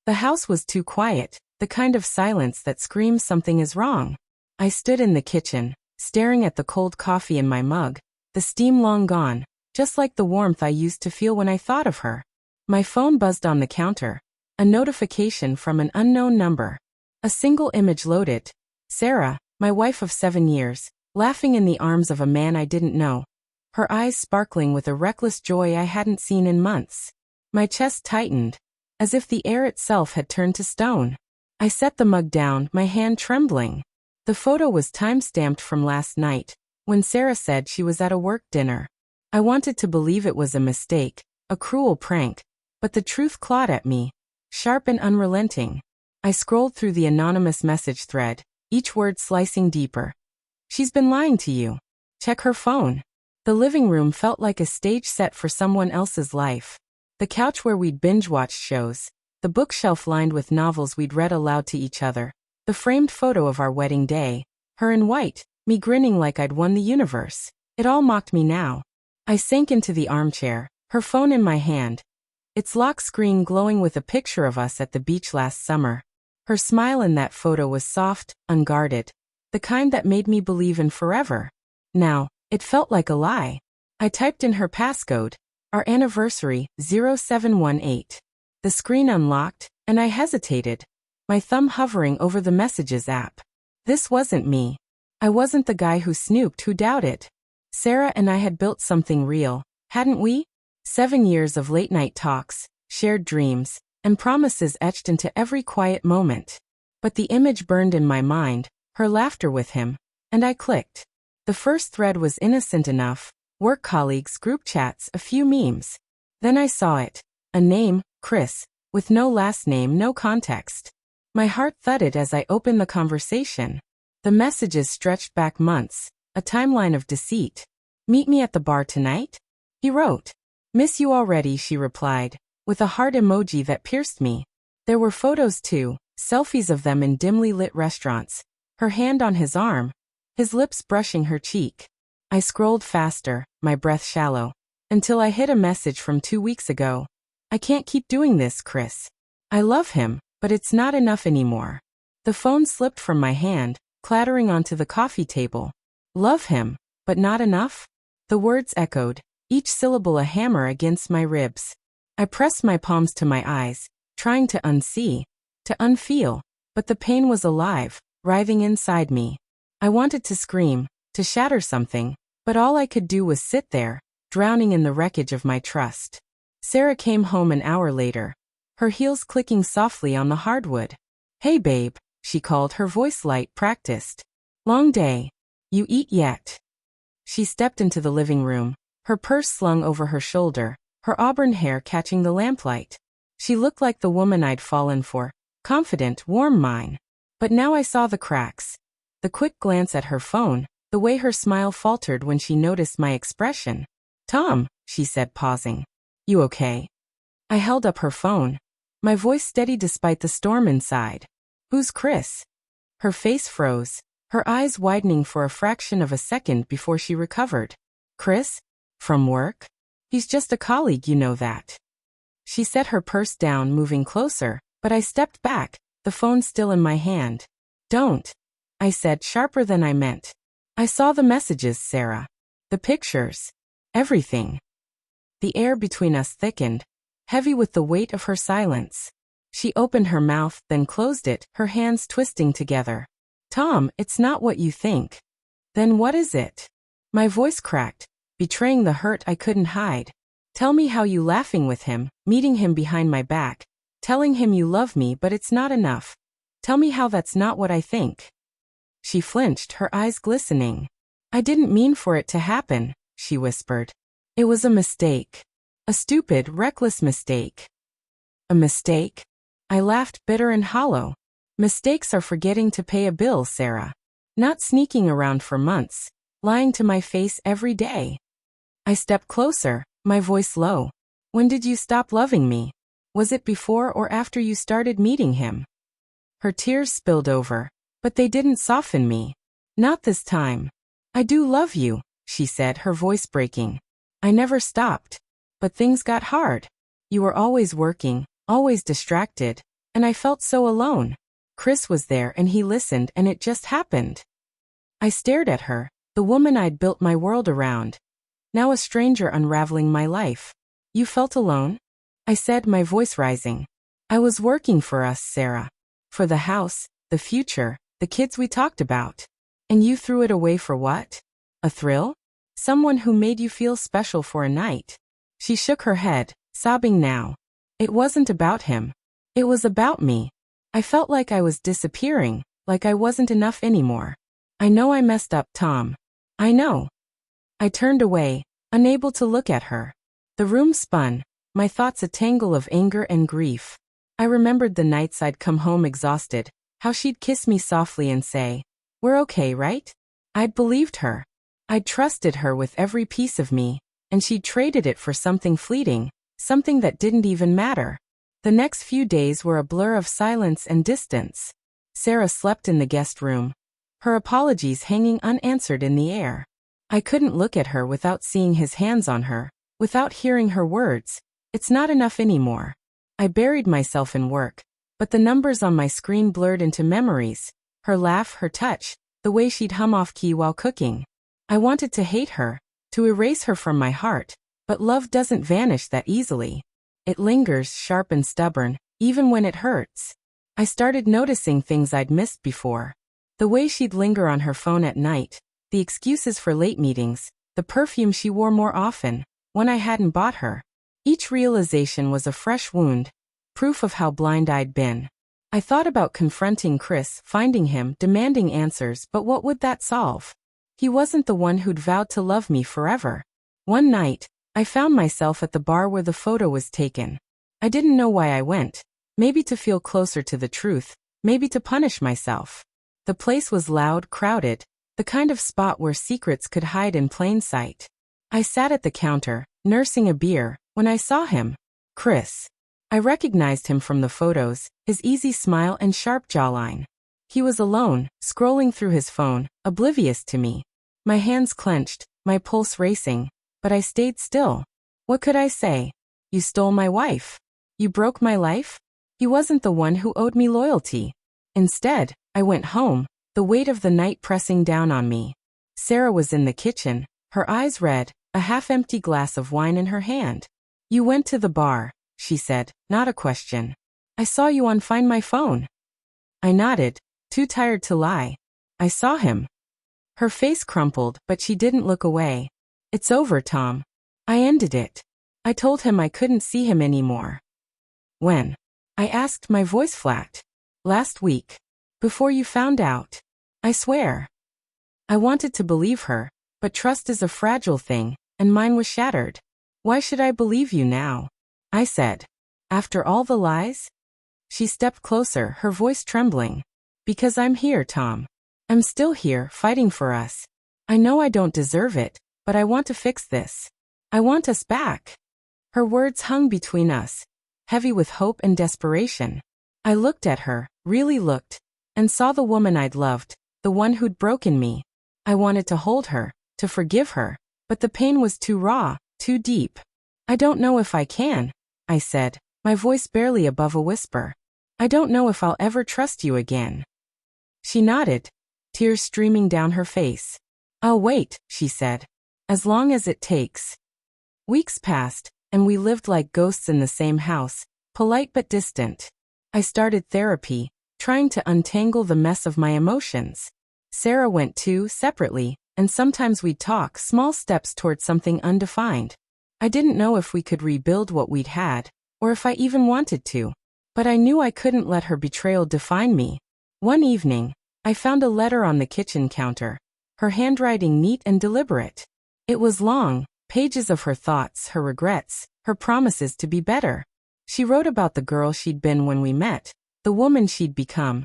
The house was too quiet, the kind of silence that screams something is wrong. I stood in the kitchen, staring at the cold coffee in my mug, the steam long gone, just like the warmth I used to feel when I thought of her. My phone buzzed on the counter. A notification from an unknown number. A single image loaded. Sarah, my wife of 7 years, laughing in the arms of a man I didn't know. Her eyes sparkling with a reckless joy I hadn't seen in months. My chest tightened, as if the air itself had turned to stone. I set the mug down, my hand trembling. The photo was time-stamped from last night, when Sarah said she was at a work dinner. I wanted to believe it was a mistake, a cruel prank, but the truth clawed at me, sharp and unrelenting. I scrolled through the anonymous message thread, each word slicing deeper. She's been lying to you. Check her phone. The living room felt like a stage set for someone else's life. The couch where we'd binge-watched shows, the bookshelf lined with novels we'd read aloud to each other, the framed photo of our wedding day, her in white, me grinning like I'd won the universe. It all mocked me now. I sank into the armchair, her phone in my hand, its lock screen glowing with a picture of us at the beach last summer. Her smile in that photo was soft, unguarded, the kind that made me believe in forever. Now, it felt like a lie. I typed in her passcode, our anniversary, 0718. The screen unlocked, and I hesitated, my thumb hovering over the Messages app. This wasn't me. I wasn't the guy who snooped, who doubted. Sarah and I had built something real, hadn't we? 7 years of late-night talks, shared dreams, and promises etched into every quiet moment. But the image burned in my mind, her laughter with him, and I clicked. The first thread was innocent enough, work colleagues, group chats, a few memes. Then I saw it, a name, Chris, with no last name, no context. My heart thudded as I opened the conversation. The messages stretched back months, a timeline of deceit. Meet me at the bar tonight? He wrote. Miss you already, she replied, with a heart emoji that pierced me. There were photos too, selfies of them in dimly lit restaurants, her hand on his arm, his lips brushing her cheek. I scrolled faster, my breath shallow, until I hit a message from 2 weeks ago. I can't keep doing this, Chris. I love him, but it's not enough anymore. The phone slipped from my hand, clattering onto the coffee table. Love him, but not enough? The words echoed, each syllable a hammer against my ribs. I pressed my palms to my eyes, trying to unsee, to unfeel, but the pain was alive, writhing inside me. I wanted to scream, to shatter something, but all I could do was sit there, drowning in the wreckage of my trust. Sarah came home an hour later, her heels clicking softly on the hardwood. Hey babe, she called, her voice light, practiced. Long day. You eat yet? She stepped into the living room, her purse slung over her shoulder, her auburn hair catching the lamplight. She looked like the woman I'd fallen for, confident, warm mine. But now I saw the cracks. The quick glance at her phone, the way her smile faltered when she noticed my expression. Tom, she said, pausing. You okay? I held up her phone, my voice steady despite the storm inside. Who's Chris? Her face froze, her eyes widening for a fraction of a second before she recovered. Chris? From work? He's just a colleague, you know that. She set her purse down, moving closer, but I stepped back, the phone still in my hand. Don't, I said, sharper than I meant. I saw the messages, Sarah. The pictures. Everything. The air between us thickened, heavy with the weight of her silence. She opened her mouth, then closed it, her hands twisting together. Tom, it's not what you think. Then what is it? My voice cracked, betraying the hurt I couldn't hide. Tell me how you laughing with him, meeting him behind my back, telling him you love me but it's not enough. Tell me how that's not what I think. She flinched, her eyes glistening. I didn't mean for it to happen, she whispered. It was a mistake. A stupid, reckless mistake. A mistake? I laughed, bitter and hollow. Mistakes are forgetting to pay a bill, Sarah. Not sneaking around for months, lying to my face every day. I stepped closer, my voice low. When did you stop loving me? Was it before or after you started meeting him? Her tears spilled over, but they didn't soften me. Not this time. I do love you, she said, her voice breaking. I never stopped. But things got hard. You were always working, always distracted. And I felt so alone. Chris was there and he listened and it just happened. I stared at her, the woman I'd built my world around. Now a stranger unraveling my life. You felt alone? I said, my voice rising. I was working for us, Sarah. For the house, the future, the kids we talked about. And you threw it away for what? A thrill? Someone who made you feel special for a night. She shook her head, sobbing now. It wasn't about him. It was about me. I felt like I was disappearing, like I wasn't enough anymore. I know I messed up, Tom. I know. I turned away, unable to look at her. The room spun, my thoughts a tangle of anger and grief. I remembered the nights I'd come home exhausted, how she'd kiss me softly and say, "We're okay, right?" I'd believed her. I'd trusted her with every piece of me, and she'd traded it for something fleeting, something that didn't even matter. The next few days were a blur of silence and distance. Sarah slept in the guest room, her apologies hanging unanswered in the air. I couldn't look at her without seeing his hands on her, without hearing her words, "It's not enough anymore." I buried myself in work, but the numbers on my screen blurred into memories, her laugh, her touch, the way she'd hum off-key while cooking. I wanted to hate her, to erase her from my heart, but love doesn't vanish that easily. It lingers, sharp and stubborn, even when it hurts. I started noticing things I'd missed before. The way she'd linger on her phone at night, the excuses for late meetings, the perfume she wore more often, when I hadn't bought her. Each realization was a fresh wound, proof of how blind I'd been. I thought about confronting Chris, finding him, demanding answers, but what would that solve? He wasn't the one who'd vowed to love me forever. One night, I found myself at the bar where the photo was taken. I didn't know why I went. Maybe to feel closer to the truth, maybe to punish myself. The place was loud, crowded, the kind of spot where secrets could hide in plain sight. I sat at the counter, nursing a beer, when I saw him. Chris. I recognized him from the photos, his easy smile and sharp jawline. He was alone, scrolling through his phone, oblivious to me. My hands clenched, my pulse racing, but I stayed still. What could I say? You stole my wife. You broke my life? He wasn't the one who owed me loyalty. Instead, I went home, the weight of the night pressing down on me. Sarah was in the kitchen, her eyes red, a half-empty glass of wine in her hand. You went to the bar, she said, not a question. I saw you on Find My Phone. I nodded, too tired to lie. I saw him. Her face crumpled, but she didn't look away. It's over, Tom. I ended it. I told him I couldn't see him anymore. When? I asked, my voice flat. Last week. Before you found out. I swear. I wanted to believe her, but trust is a fragile thing, and mine was shattered. Why should I believe you now? I said. After all the lies? She stepped closer, her voice trembling. Because I'm here, Tom. I'm still here, fighting for us. I know I don't deserve it, but I want to fix this. I want us back. Her words hung between us, heavy with hope and desperation. I looked at her, really looked, and saw the woman I'd loved, the one who'd broken me. I wanted to hold her, to forgive her, but the pain was too raw, too deep. I don't know if I can, I said, my voice barely above a whisper. I don't know if I'll ever trust you again. She nodded, tears streaming down her face. I'll wait, she said. As long as it takes. Weeks passed, and we lived like ghosts in the same house, polite but distant. I started therapy, trying to untangle the mess of my emotions. Sarah went too, separately, and sometimes we'd talk, small steps toward something undefined. I didn't know if we could rebuild what we'd had, or if I even wanted to. But I knew I couldn't let her betrayal define me. One evening, I found a letter on the kitchen counter, her handwriting neat and deliberate. It was long, pages of her thoughts, her regrets, her promises to be better. She wrote about the girl she'd been when we met, the woman she'd become,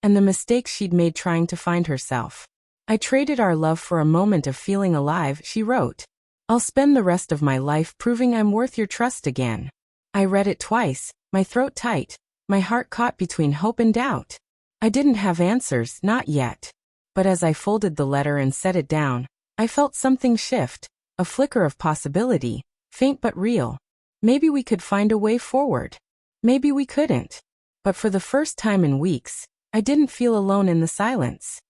and the mistakes she'd made trying to find herself. I traded our love for a moment of feeling alive, she wrote. I'll spend the rest of my life proving I'm worth your trust again. I read it twice, my throat tight, my heart caught between hope and doubt. I didn't have answers, not yet. But as I folded the letter and set it down, I felt something shift, a flicker of possibility, faint but real. Maybe we could find a way forward. Maybe we couldn't. But for the first time in weeks, I didn't feel alone in the silence.